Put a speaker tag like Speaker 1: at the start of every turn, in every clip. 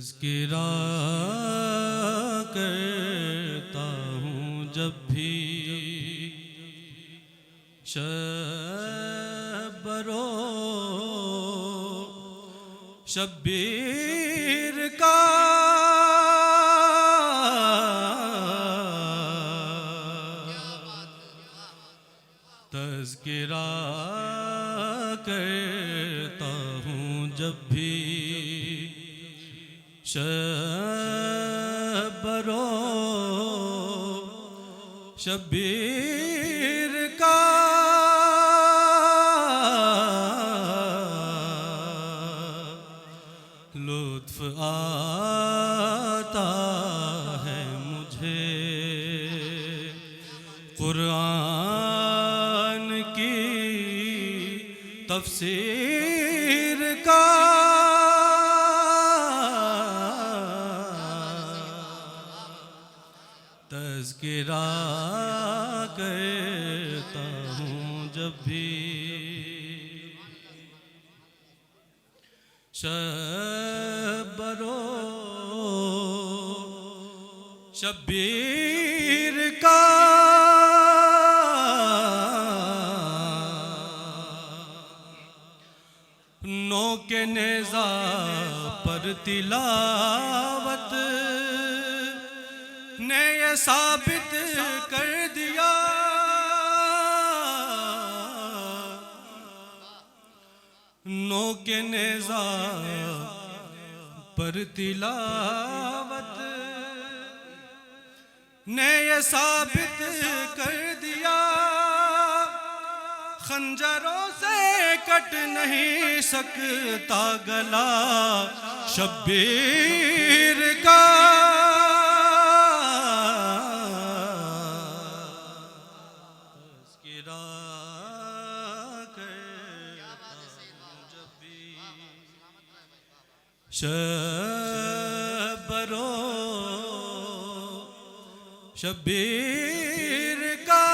Speaker 1: تذکرہ کرتا ہوں جب بھی شب برو شبیر کا تذکرہ کرتا ہوں جب بھی شب برو شبیر کا لطف آتا ہے مجھے قرآن کی تفسیر کا تذکرہ کرتا ہوں جب بھی شب برو شبیر کا نو کے نیزہ پر تلاوت نے یہ ثابت کر دیا نو کے نیزہ پر تلاوت نے یہ ثابت کر دیا خنجروں سے کٹ نہیں سکتا گلا شبیر کا شب برو شبیر کا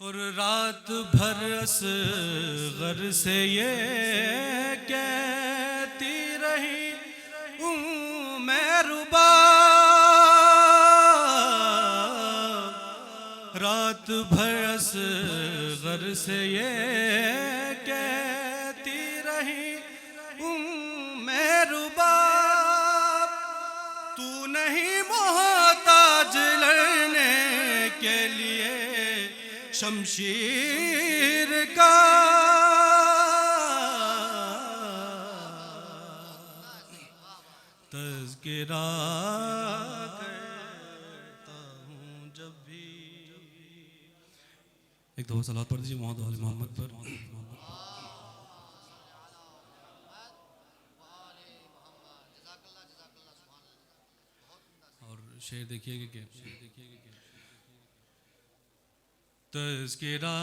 Speaker 1: اور رات بھر اصغر سے یہ کہتی رہی مہربا رات بھر اصغر سے یہ کہتی رہی مہربا تو نہیں محتاج لڑنے کے لیے شمشیر کا تذکرہ کرتا ہوں جب بھی ایک دفعہ صلوات پڑھ دیجیے محمد وآل محمد پر اور شعر دیکھیے کہ تذکرہ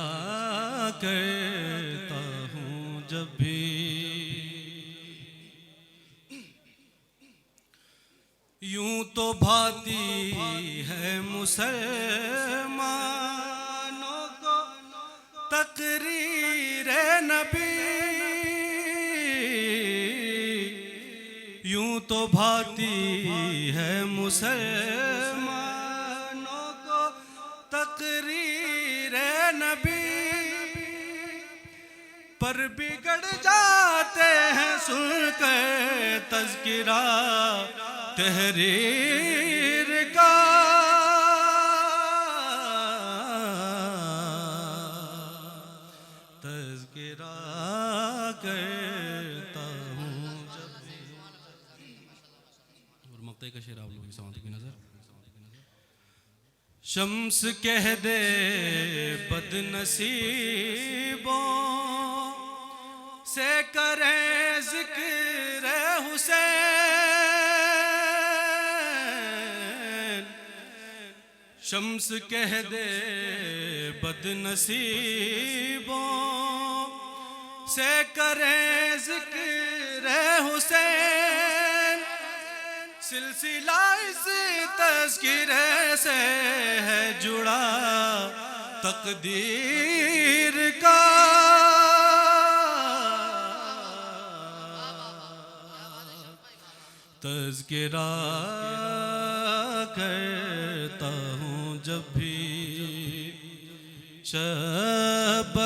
Speaker 1: کرتا ہوں جب بھی یوں تو بھاتی ہے مسلمانوں کو تقریر نبی یوں تو بھاتی ہے مسلمانوں کو تقریر نبی پر بگڑ جاتے ہیں سن کر تذکرہ تحریر کا تذکرہ کرتا ہوں جب بھی اور مقطع کا شعر آپ لوگوں کی سماعت کی نظر شمس کہہ دے بد نصیبوں سے کریں ذکر حسین شمس کہہ دے بد نصیبوں سے کریں ذکر حسین سلسلہ اس تذکرے سے ہے جڑا تقدیر کا تذکرہ کرتا ہوں جب بھی شب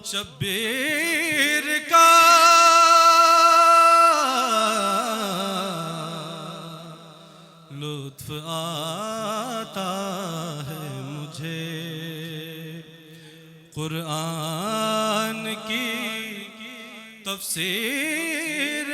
Speaker 1: شبیر کا لطف آتا ہے مجھے قرآن کی تفسیر